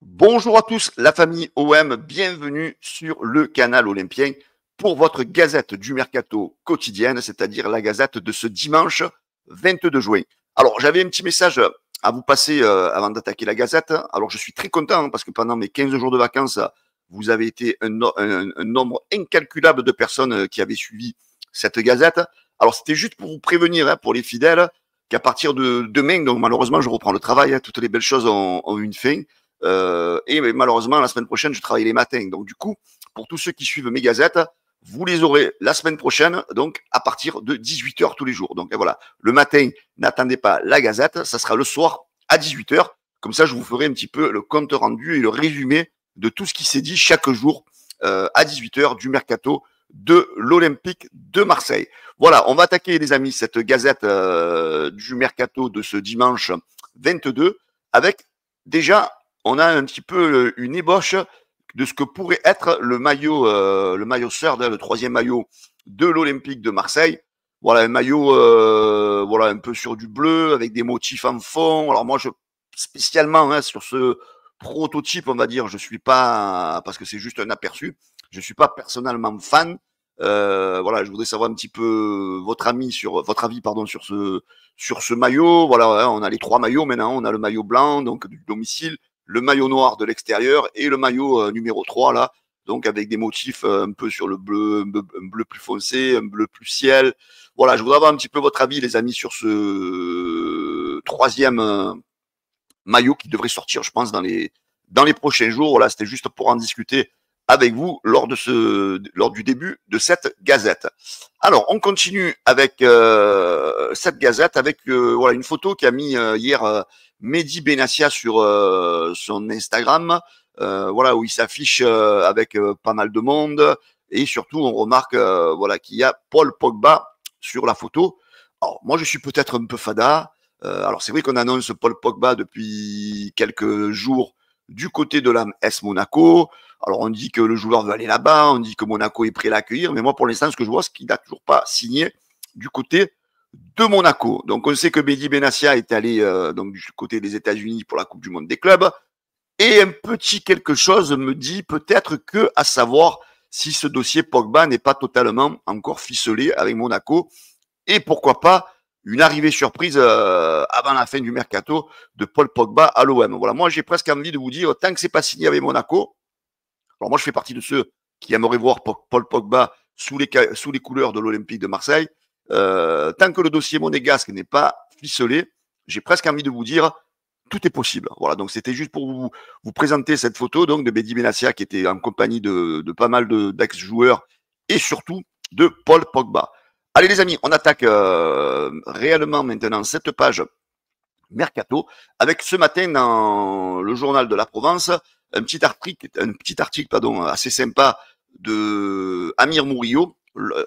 Bonjour à tous, la famille OM, bienvenue sur le canal Olympien pour votre gazette du mercato quotidienne, c'est-à-dire la gazette de ce dimanche 22 juin. Alors, j'avais un petit message à vous passer avant d'attaquer la gazette. Alors, je suis très content parce que pendant mes 15 jours de vacances, vous avez été un nombre incalculable de personnes qui avaient suivi cette gazette. Alors, c'était juste pour vous prévenir, pour les fidèles, qu'à partir de demain, donc malheureusement, je reprends le travail, toutes les belles choses ont une fin. Et malheureusement, la semaine prochaine, je travaille les matins. Donc, du coup, pour tous ceux qui suivent mes gazettes, vous les aurez la semaine prochaine, donc à partir de 18h tous les jours. Donc, voilà, le matin, n'attendez pas la gazette, ça sera le soir à 18h. Comme ça, je vous ferai un petit peu le compte rendu et le résumé de tout ce qui s'est dit chaque jour à 18h du mercato de l'Olympique de Marseille. Voilà, on va attaquer, les amis, cette gazette du mercato de ce dimanche 22 avec déjà on a un petit peu une ébauche de ce que pourrait être le maillot Serd, le troisième maillot de l'Olympique de Marseille. Voilà, un maillot voilà, un peu sur du bleu, avec des motifs en fond. Alors moi, spécialement sur ce prototype, on va dire, je suis pas, parce que c'est juste un aperçu, je suis pas personnellement fan. Voilà, je voudrais savoir un petit peu votre avis sur ce maillot. Voilà, on a les trois maillots maintenant. On a le maillot blanc, donc du domicile, le maillot noir de l'extérieur et le maillot numéro 3 là, donc avec des motifs un peu sur le bleu, un bleu plus foncé, un bleu plus ciel. Voilà, je voudrais avoir un petit peu votre avis, les amis, sur ce troisième maillot qui devrait sortir, je pense, dans les prochains jours. Voilà, c'était juste pour en discuter avec vous lors du début de cette gazette. Alors, on continue avec cette gazette, avec voilà, une photo qu'a mis hier Mehdi Benassia sur son Instagram, voilà, où il s'affiche avec pas mal de monde, et surtout, on remarque voilà, qu'il y a Paul Pogba sur la photo. Alors, moi, je suis peut-être un peu fada. Alors, c'est vrai qu'on annonce Paul Pogba depuis quelques jours du côté de la S Monaco. Alors, on dit que le joueur veut aller là-bas, on dit que Monaco est prêt à l'accueillir, mais moi, pour l'instant, ce que je vois, c'est qu'il n'a toujours pas signé du côté de Monaco. Donc, on sait que Mehdi Benassia est allé donc du côté des États-Unis pour la Coupe du Monde des clubs. Et un petit quelque chose me dit peut-être que, à savoir si ce dossier Pogba n'est pas totalement encore ficelé avec Monaco. Et pourquoi pas une arrivée surprise avant la fin du mercato de Paul Pogba à l'OM. Voilà, moi j'ai presque envie de vous dire, tant que c'est pas signé avec Monaco, alors moi je fais partie de ceux qui aimeraient voir Paul Pogba sous les couleurs de l'Olympique de Marseille, tant que le dossier monégasque n'est pas ficelé, j'ai presque envie de vous dire, tout est possible. Voilà, donc c'était juste pour vous présenter cette photo donc de Mehdi Benassia qui était en compagnie de pas mal d'ex-joueurs et surtout de Paul Pogba. Allez les amis, on attaque réellement maintenant cette page Mercato avec ce matin dans le journal de la Provence un petit article pardon, assez sympa de Amir Murillo,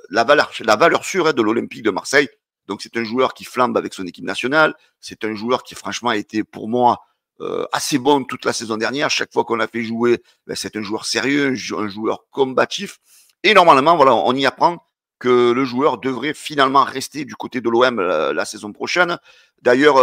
la valeur sûre de l'Olympique de Marseille. Donc c'est un joueur qui flambe avec son équipe nationale, c'est un joueur qui franchement a été pour moi assez bon toute la saison dernière. Chaque fois qu'on l'a fait jouer, ben, c'est un joueur sérieux, un joueur combatif. Et normalement, voilà, on y apprend que le joueur devrait finalement rester du côté de l'OM la saison prochaine. D'ailleurs,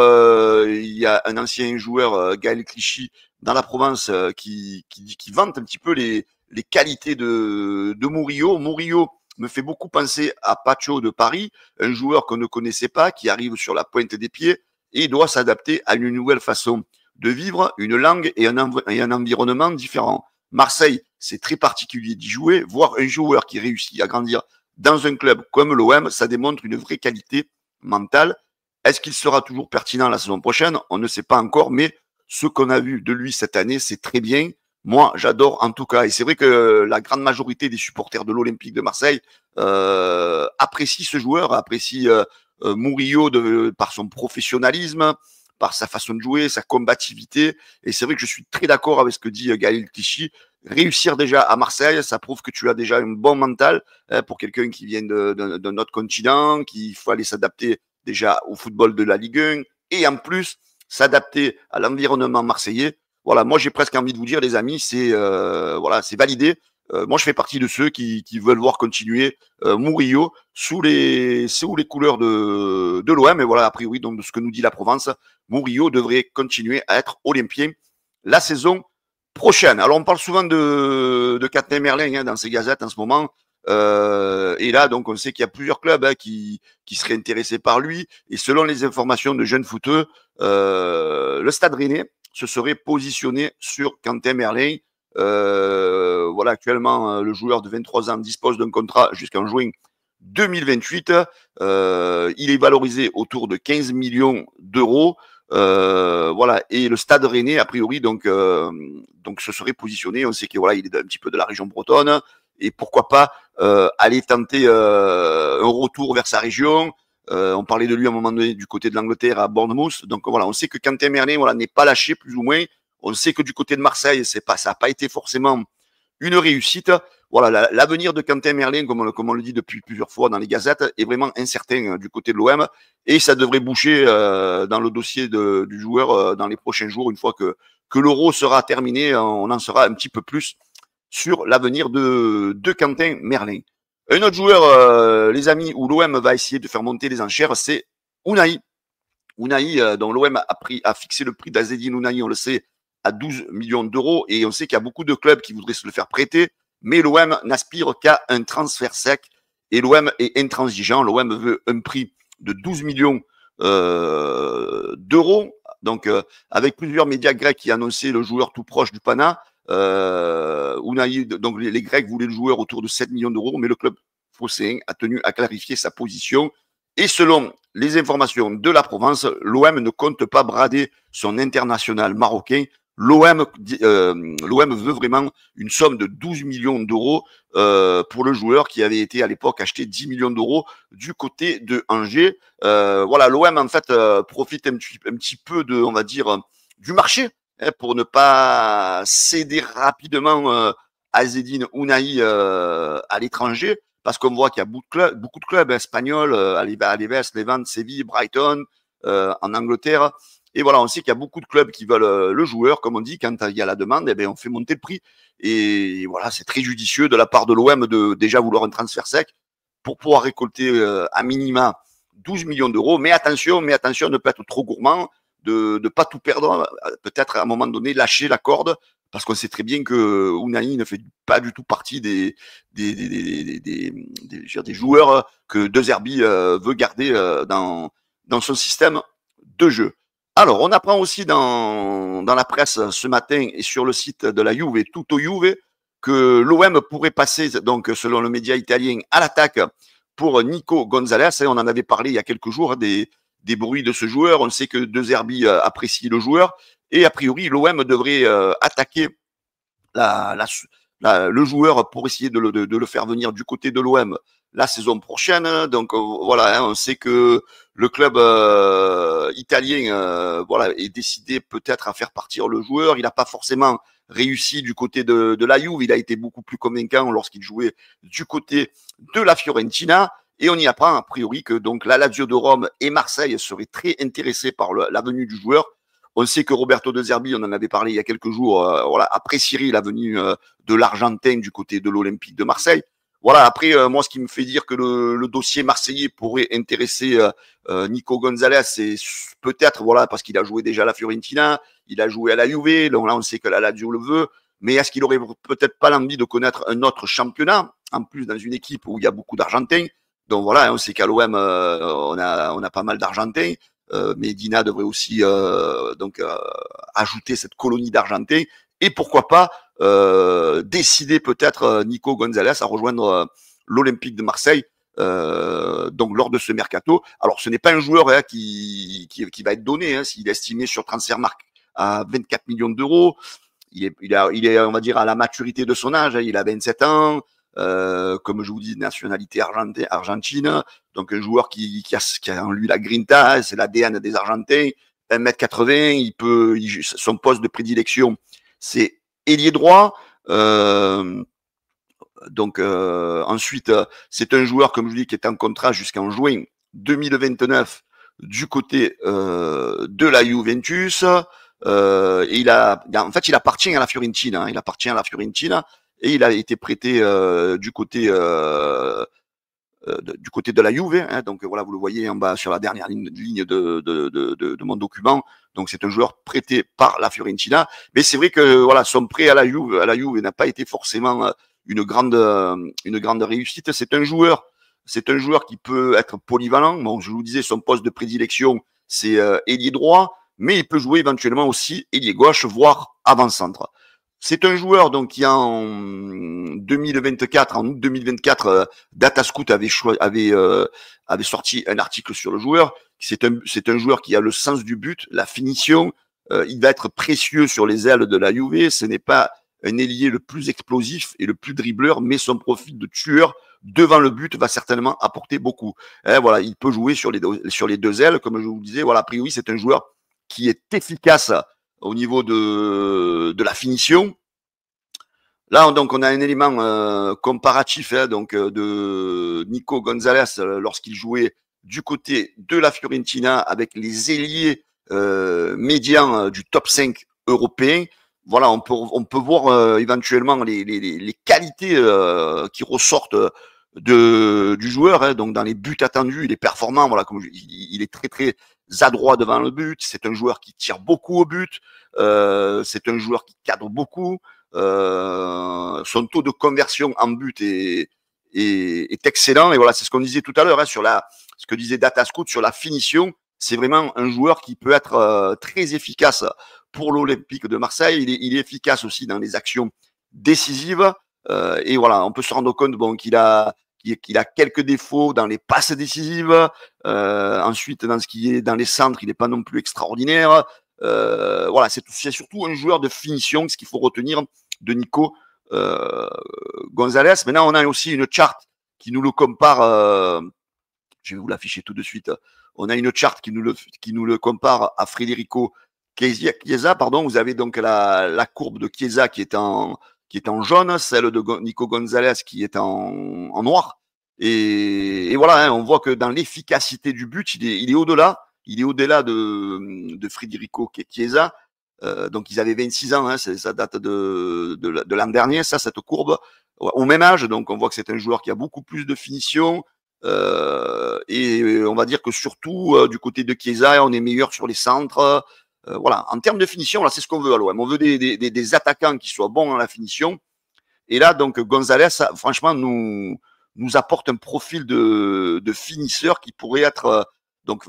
il y a un ancien joueur, Gaël Clichy, dans la Provence, qui vante un petit peu les qualités de Murillo. Murillo me fait beaucoup penser à Pacho de Paris, un joueur qu'on ne connaissait pas, qui arrive sur la pointe des pieds et doit s'adapter à une nouvelle façon de vivre, une langue et un environnement différent. Marseille, c'est très particulier d'y jouer. Voir un joueur qui réussit à grandir dans un club comme l'OM, ça démontre une vraie qualité mentale. Est-ce qu'il sera toujours pertinent la saison prochaine? On ne sait pas encore, mais ce qu'on a vu de lui cette année, c'est très bien. Moi, j'adore en tout cas. Et c'est vrai que la grande majorité des supporters de l'Olympique de Marseille apprécient ce joueur, apprécient Murillo par son professionnalisme, par sa façon de jouer, sa combativité. Et c'est vrai que je suis très d'accord avec ce que dit Gaël Clichy. Réussir déjà à Marseille, ça prouve que tu as déjà un bon mental pour quelqu'un qui vient d'un autre continent, qu'il faut aller s'adapter déjà au football de la Ligue 1 et en plus s'adapter à l'environnement marseillais. Voilà, moi j'ai presque envie de vous dire, les amis, c'est voilà, c'est validé. Moi, je fais partie de ceux qui veulent voir continuer Murillo sous les couleurs de l'OM. Et voilà, a priori, donc, de ce que nous dit la Provence, Murillo devrait continuer à être olympien la saison prochaine. Alors, on parle souvent de Quentin Merlin dans ces gazettes en ce moment. Et là, donc, on sait qu'il y a plusieurs clubs qui seraient intéressés par lui. Et selon les informations de jeunes footeux, le Stade Rennais se serait positionné sur Quentin Merlin. Voilà, actuellement, le joueur de 23 ans dispose d'un contrat jusqu'en juin 2028. Il est valorisé autour de 15 millions d'euros. Voilà, et le Stade Rennais, a priori, donc se serait positionné. On sait que voilà, il est un petit peu de la région bretonne, et pourquoi pas aller tenter un retour vers sa région. On parlait de lui à un moment donné du côté de l'Angleterre à Bournemouth. Donc voilà, on sait que Quentin Merlin, voilà, n'est pas lâché plus ou moins. On sait que du côté de Marseille, ça n'a pas été forcément une réussite. Voilà, l'avenir de Quentin Merlin, comme on le dit depuis plusieurs fois dans les gazettes, est vraiment incertain du côté de l'OM, et ça devrait boucher dans le dossier du joueur dans les prochains jours. Une fois que l'Euro sera terminé, on en saura un petit peu plus sur l'avenir de Quentin Merlin. Un autre joueur, les amis, où l'OM va essayer de faire monter les enchères, c'est Ounahi. Ounahi, dont l'OM a fixé le prix d'Azzedine Ounahi, on le sait, à 12 millions d'euros, et on sait qu'il y a beaucoup de clubs qui voudraient se le faire prêter, mais l'OM n'aspire qu'à un transfert sec, et l'OM est intransigeant. L'OM veut un prix de 12 millions d'euros, donc avec plusieurs médias grecs qui annonçaient le joueur tout proche du Pana. Ounahi, donc les Grecs voulaient le joueur autour de 7 millions d'euros, mais le club phocéen a tenu à clarifier sa position. Et selon les informations de la Provence, l'OM ne compte pas brader son international marocain. L'OM veut vraiment une somme de 12 millions d'euros pour le joueur qui avait été à l'époque acheté 10 millions d'euros du côté de Angers. Voilà, l'OM en fait profite un petit peu de, on va dire, du marché, pour ne pas céder rapidement Azzedine Ounahi à l'étranger, parce qu'on voit qu'il y a beaucoup de clubs espagnols, Alaves, Levante, Séville, Brighton, en Angleterre. Et voilà, on sait qu'il y a beaucoup de clubs qui veulent le joueur. Comme on dit, quand il y a la demande, eh bien, on fait monter le prix. Et voilà, c'est très judicieux de la part de l'OM de déjà vouloir un transfert sec pour pouvoir récolter à minima 12 millions d'euros. Mais attention, ne pas être trop gourmand, de ne pas tout perdre, peut-être à un moment donné lâcher la corde, parce qu'on sait très bien que Ounahi ne fait pas du tout partie des joueurs que De Zerbi veut garder dans son système de jeu. Alors, on apprend aussi dans la presse ce matin et sur le site de la Juve, Tutto Juve, que l'OM pourrait passer, donc selon le média italien, à l'attaque pour Nico Gonzalez. On en avait parlé il y a quelques jours des bruits de ce joueur. On sait que De Zerbi apprécie le joueur, et a priori, l'OM devrait attaquer le joueur pour essayer de le faire venir du côté de l'OM la saison prochaine. Donc voilà, hein, on sait que le club italien voilà, est décidé peut-être à faire partir le joueur. Il n'a pas forcément réussi du côté de la Juve. Il a été beaucoup plus convaincant lorsqu'il jouait du côté de la Fiorentina. Et on y apprend a priori que donc la Lazio de Rome et Marseille seraient très intéressés par la venue du joueur. On sait que Roberto De Zerbi, on en avait parlé il y a quelques jours, voilà, apprécierait la venue de l'Argentin du côté de l'Olympique de Marseille. Voilà, après, moi, ce qui me fait dire que le dossier marseillais pourrait intéresser Nico Gonzalez, c'est peut-être, voilà, parce qu'il a joué déjà à la Fiorentina, il a joué à la Juve, donc là, on sait que la Lazio le veut, mais est-ce qu'il aurait peut-être pas l'envie de connaître un autre championnat, en plus dans une équipe où il y a beaucoup d'Argentins. Donc voilà, on sait qu'à l'OM, on a pas mal d'Argentins. Medina devrait aussi ajouter cette colonie d'Argentins, et pourquoi pas décider peut-être Nico Gonzalez à rejoindre l'Olympique de Marseille donc lors de ce mercato. Alors ce n'est pas un joueur qui va être donné, hein, s'il est estimé sur Transfermarkt à 24 millions d'euros. Il est, on va dire, à la maturité de son âge, hein, il a 27 ans. Comme je vous dis, nationalité argentine, donc un joueur qui a en lui la grinta, c'est l'ADN des Argentins, 1m80, son poste de prédilection, c'est ailier droit. Ensuite, c'est un joueur, comme je vous dis, qui est en contrat jusqu'en juin 2029 du côté de la Juventus. Et en fait, il appartient à la Fiorentina. Et il a été prêté du côté du côté de la Juve. Hein, donc voilà, vous le voyez en bas sur la dernière ligne de mon document. Donc c'est un joueur prêté par la Fiorentina. Mais c'est vrai que voilà, son prêt à la Juve n'a pas été forcément une grande réussite. C'est un joueur qui peut être polyvalent. Bon, je vous disais, son poste de prédilection, c'est ailier droit, mais il peut jouer éventuellement aussi ailier gauche, voire avant-centre. C'est un joueur donc qui en 2024, en août 2024, Datascout avait sorti un article sur le joueur. C'est un joueur qui a le sens du but, la finition. Il va être précieux sur les ailes de la Juve. Ce n'est pas un ailier le plus explosif et le plus dribbleur, mais son profil de tueur devant le but va certainement apporter beaucoup. Voilà, il peut jouer sur les deux ailes, comme je vous le disais. Voilà, a priori, c'est un joueur qui est efficace au niveau de la finition. Là, donc, on a un élément comparatif de Nico Gonzalez lorsqu'il jouait du côté de la Fiorentina avec les ailiers médians du top 5 européen. Voilà, on peut voir éventuellement les qualités qui ressortent du joueur. Hein, donc, dans les buts attendus, il est performant. Voilà, il est très très adroit devant le but. C'est un joueur qui tire beaucoup au but. C'est un joueur qui cadre beaucoup. Son taux de conversion en but est excellent. Et voilà, c'est ce qu'on disait tout à l'heure, hein, ce que disait Datascout sur la finition. C'est vraiment un joueur qui peut être très efficace pour l'Olympique de Marseille. Il est efficace aussi dans les actions décisives. Et voilà, on peut se rendre compte qu'il a quelques défauts dans les passes décisives. Ensuite, dans ce qui est dans les centres, il n'est pas non plus extraordinaire. Voilà, c'est surtout un joueur de finition, ce qu'il faut retenir de Nico Gonzalez. Maintenant, on a aussi une charte qui nous le compare. Je vais vous l'afficher tout de suite. On a une charte qui nous le compare à Federico Chiesa. Pardon, vous avez donc la courbe de Chiesa qui est en jaune, celle de Nico Gonzalez qui est en noir. Et voilà, hein, on voit que dans l'efficacité du but, il est au-delà. Il est au-delà de Federico Chiesa. Donc, ils avaient 26 ans, hein, ça date de l'an dernier, cette courbe. Au même âge, donc on voit que c'est un joueur qui a beaucoup plus de finition. Et on va dire que surtout, du côté de Chiesa, on est meilleur sur les centres. Voilà, en termes de finition, là, c'est ce qu'on veut à l'OM. On veut des attaquants qui soient bons dans la finition. Et là, donc, Gonzalez, franchement, nous apporte un profil de finisseur qui pourrait être donc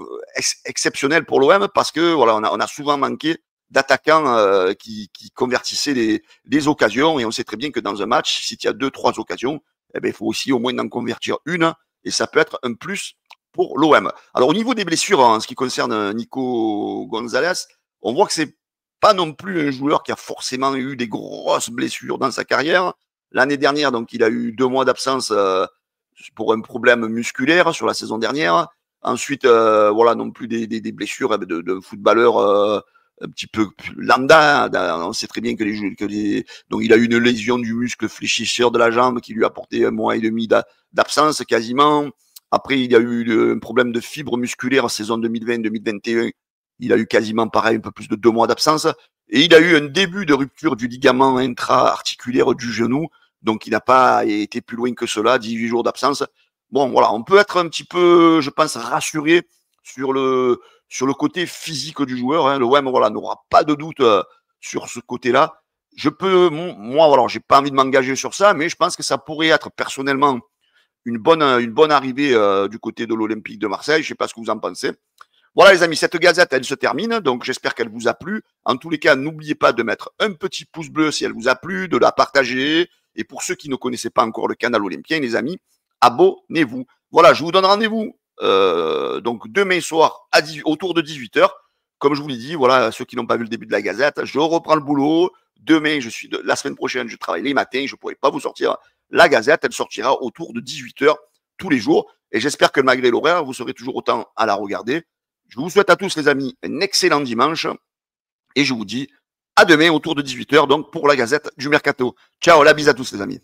exceptionnel pour l'OM parce que voilà, on a souvent manqué d'attaquants qui convertissaient les occasions et on sait très bien que dans un match, si tu as 2-3 occasions, eh ben, il faut aussi au moins en convertir une et ça peut être un plus pour l'OM. Alors au niveau des blessures, en ce qui concerne Nico Gonzalez, on voit que c'est pas non plus un joueur qui a forcément eu des grosses blessures dans sa carrière. L'année dernière, donc, il a eu 2 mois d'absence pour un problème musculaire sur la saison dernière. Ensuite, voilà, non plus des blessures de footballeurs un petit peu lambda. On sait très bien que donc il a eu une lésion du muscle fléchisseur de la jambe qui lui a apporté 1 mois et demi d'absence quasiment. Après, il a eu un problème de fibre musculaire en saison 2020-2021. Il a eu quasiment pareil, un peu plus de 2 mois d'absence. Et il a eu un début de rupture du ligament intra-articulaire du genou. Donc, il n'a pas été plus loin que cela, 18 jours d'absence. Bon, voilà, on peut être un petit peu, je pense, rassuré sur le côté physique du joueur. Hein. Le OM, voilà, n'aura pas de doute sur ce côté-là. Moi, voilà, j'ai pas envie de m'engager sur ça, mais je pense que ça pourrait être personnellement une bonne arrivée du côté de l'Olympique de Marseille. Je sais pas ce que vous en pensez. Voilà les amis, cette gazette, elle se termine, donc j'espère qu'elle vous a plu. En tous les cas, n'oubliez pas de mettre un petit pouce bleu si elle vous a plu, de la partager. Et pour ceux qui ne connaissaient pas encore le canal olympien, les amis, abonnez-vous. Voilà, je vous donne rendez-vous donc demain soir autour de 18h. Comme je vous l'ai dit, voilà, ceux qui n'ont pas vu le début de la gazette, je reprends le boulot. Demain, la semaine prochaine, je travaille les matins, je ne pourrai pas vous sortir la gazette, elle sortira autour de 18h tous les jours. Et j'espère que malgré l'horaire, vous serez toujours autant à la regarder. Je vous souhaite à tous, les amis, un excellent dimanche. Et je vous dis à demain autour de 18h, donc pour la gazette du Mercato. Ciao, la bise à tous, les amis.